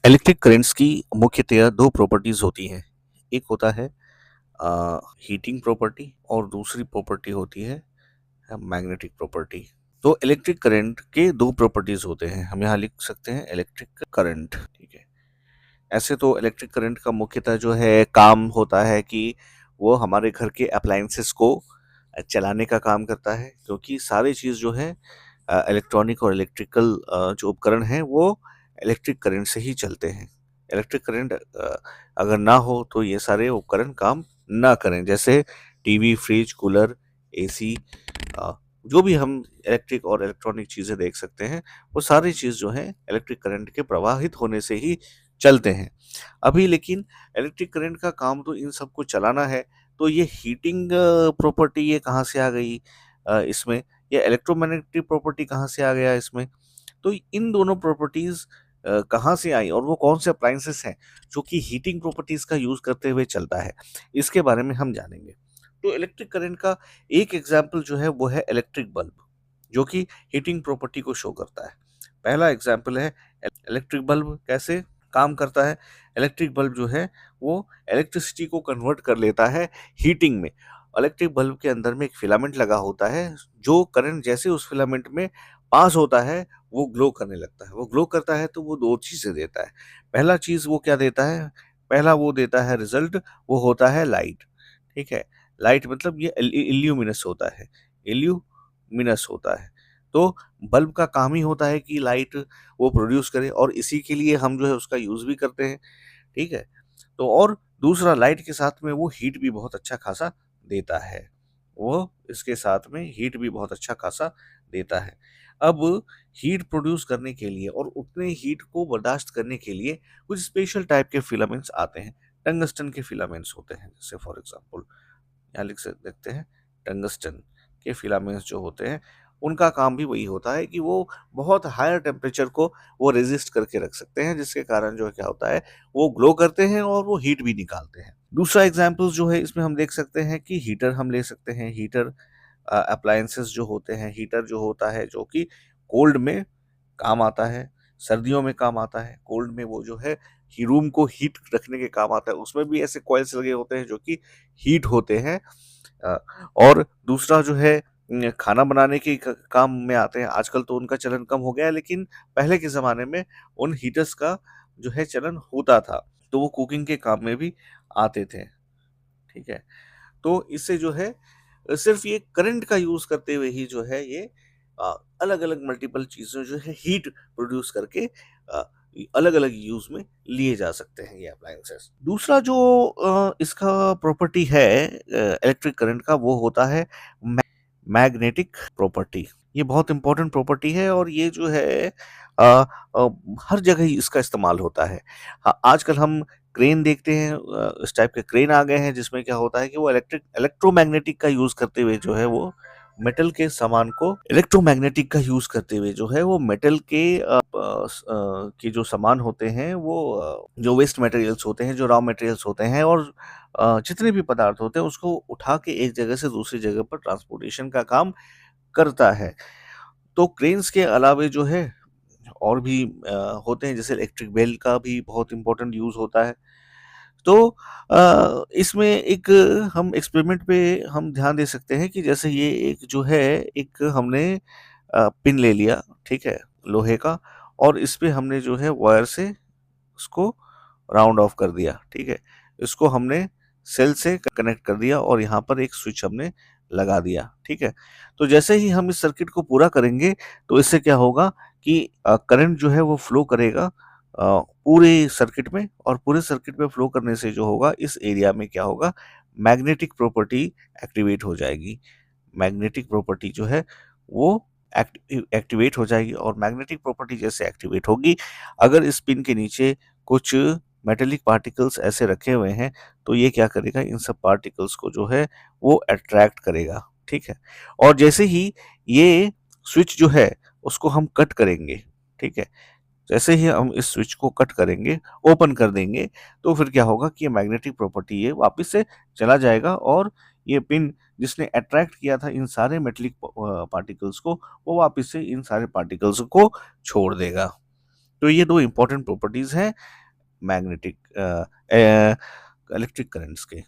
Electric currents की मुख्यतः दो प्रॉपर्टीज होती हैं। एक होता है हीटिंग प्रॉपर्टी और दूसरी प्रॉपर्टी होती है मैग्नेटिक प्रॉपर्टी। तो इलेक्ट्रिक करंट के दो प्रॉपर्टीज होते हैं, हम यहाँ लिख सकते हैं इलेक्ट्रिक करंट। ठीक है। ऐसे तो इलेक्ट्रिक करंट का मुख्यतः जो है काम होता है कि वो हमारे घर के अप्लायंसेस को चलाने का काम करता है, क्योंकि सारी चीज़ जो है इलेक्ट्रॉनिक और इलेक्ट्रिकल जो उपकरण हैं वो इलेक्ट्रिक करंट से ही चलते हैं। इलेक्ट्रिक करंट अगर ना हो तो ये सारे उपकरण काम ना करें, जैसे टीवी, फ्रिज, कूलर, एसी, जो भी हम इलेक्ट्रिक और इलेक्ट्रॉनिक चीज़ें देख सकते हैं वो सारी चीज़ जो है इलेक्ट्रिक करंट के प्रवाहित होने से ही चलते हैं। अभी लेकिन इलेक्ट्रिक करंट का काम तो इन सबको चलाना है, तो ये हीटिंग प्रॉपर्टी ये कहाँ से आ गई इसमें, या इलेक्ट्रोमैग्नेटिक प्रॉपर्टी कहाँ से आ गया इसमें। तो इन दोनों प्रॉपर्टीज कहाँ से आई और वो कौन से अप्लायंसेस हैं जो कि हीटिंग प्रॉपर्टीज का यूज करते हुए चलता है, इसके बारे में हम जानेंगे। तो इलेक्ट्रिक करंट का एक एग्जाम्पल जो है वो है इलेक्ट्रिक बल्ब, जो कि हीटिंग प्रॉपर्टी को शो करता है। पहला एग्जाम्पल है इलेक्ट्रिक बल्ब कैसे काम करता है। इलेक्ट्रिक बल्ब जो है वो इलेक्ट्रिसिटी को कन्वर्ट कर लेता है हीटिंग में। इलेक्ट्रिक बल्ब के अंदर में एक फिलामेंट लगा होता है, जो करंट जैसे उस फिलामेंट में पास होता है वो ग्लो करने लगता है। वो ग्लो करता है तो वो दो चीजें देता है। पहला चीज वो क्या देता है, पहला वो देता है रिजल्ट, वो होता है लाइट। ठीक है। लाइट मतलब ये इल्यूमिनस होता है, इल्यूमिनस होता है। तो बल्ब का काम ही होता है कि लाइट वो प्रोड्यूस करे, और इसी के लिए हम जो है उसका यूज भी करते हैं। ठीक है। तो और दूसरा, लाइट के साथ में वो हीट भी बहुत अच्छा खासा देता है। वो इसके साथ में हीट भी बहुत अच्छा खासा देता है। अब हीट प्रोड्यूस करने के लिए और उतने हीट को बर्दाश्त करने के लिए कुछ स्पेशल टाइप के फिलामेंट्स आते हैं। टंगस्टन के फिलामेंट्स होते हैं, जैसे फॉर एग्जांपल यहाँ लिख सकते देखते हैं, टंगस्टन के फिलामेंट्स जो होते हैं उनका काम भी वही होता है कि वो बहुत हायर टेम्परेचर को वो रेजिस्ट करके रख सकते हैं, जिसके कारण जो है क्या होता है वो ग्लो करते हैं और वो हीट भी निकालते हैं। दूसरा एग्जाम्पल जो है इसमें हम देख सकते हैं कि हीटर हम ले सकते हैं। हीटर अप्लायंसेस जो होते हैं, हीटर जो होता है जो कि कोल्ड में काम आता है, सर्दियों में काम आता है। कोल्ड में वो जो है ही रूम को हीट रखने के काम आता है, उसमें भी ऐसे कॉइल्स लगे होते हैं जो कि हीट होते हैं। अ, और दूसरा जो है खाना बनाने के काम में आते हैं। आजकल तो उनका चलन कम हो गया है, लेकिन पहले के ज़माने में उन हीटर्स का जो है चलन होता था, तो वो कुकिंग के काम में भी आते थे। ठीक है। तो इससे जो है सिर्फ ये करंट का यूज़ करते हुए ही जो है ये अलग-अलग मल्टीपल चीज़ें जो है हीट प्रोड्यूस करके अलग-अलग यूज़ में लिए जा सकते हैं ये अप्लायंसेस। दूसरा जो इसका प्रॉपर्टी है इलेक्ट्रिक करंट का, वो होता है मैग्नेटिक प्रॉपर्टी। ये बहुत इंपॉर्टेंट प्रॉपर्टी है और ये जो है अ, अ, हर जगह ही इसका इस्तेमाल होता है। आजकल हम क्रेन देखते हैं, इस टाइप के क्रेन आ गए हैं जिसमें क्या होता है कि वो इलेक्ट्रोमैग्नेटिक का यूज करते हुए जो है वो मेटल के सामान को इलेक्ट्रोमैग्नेटिक का यूज करते हुए जो है वो मेटल के के जो सामान होते हैं वो जो वेस्ट मटेरियल्स होते हैं, जो रॉ मटेरियल्स होते हैं, और जितने भी पदार्थ होते हैं उसको उठा के एक जगह से दूसरी जगह पर ट्रांसपोर्टेशन का काम करता है। तो क्रेन्स के अलावे जो है और भी होते हैं, जैसे इलेक्ट्रिक बेल का भी बहुत इंपॉर्टेंट यूज़ होता है। तो इसमें एक हम एक्सपेरिमेंट पे हम ध्यान दे सकते हैं कि जैसे ये एक जो है एक हमने पिन ले लिया, ठीक है, लोहे का, और इस पे हमने जो है वायर से उसको राउंड ऑफ कर दिया। ठीक है। इसको हमने सेल से कनेक्ट कर दिया और यहाँ पर एक स्विच हमने लगा दिया। ठीक है। तो जैसे ही हम इस सर्किट को पूरा करेंगे तो इससे क्या होगा कि करंट जो है वो फ्लो करेगा पूरे सर्किट में, और पूरे सर्किट में फ्लो करने से जो होगा इस एरिया में क्या होगा, मैग्नेटिक प्रॉपर्टी एक्टिवेट हो जाएगी। मैग्नेटिक प्रॉपर्टी जो है वो एक्टिवेट हो जाएगी, और मैग्नेटिक प्रॉपर्टी जैसे एक्टिवेट होगी, अगर इस पिन के नीचे कुछ मेटेलिक पार्टिकल्स ऐसे रखे हुए हैं तो ये क्या करेगा, इन सब पार्टिकल्स को जो है वो अट्रैक्ट करेगा। ठीक है। और जैसे ही ये स्विच जो है उसको हम कट करेंगे, ठीक है, जैसे ही हम इस स्विच को कट करेंगे, ओपन कर देंगे, तो फिर क्या होगा कि ये मैग्नेटिक प्रॉपर्टी ये वापस से चला जाएगा, और ये पिन जिसने अट्रैक्ट किया था इन सारे मेटेलिक पार्टिकल्स को, वो वापस से इन सारे पार्टिकल्स को छोड़ देगा। तो ये दो इंपॉर्टेंट प्रॉपर्टीज हैं मैग्नेटिक इलेक्ट्रिक करंट्स के।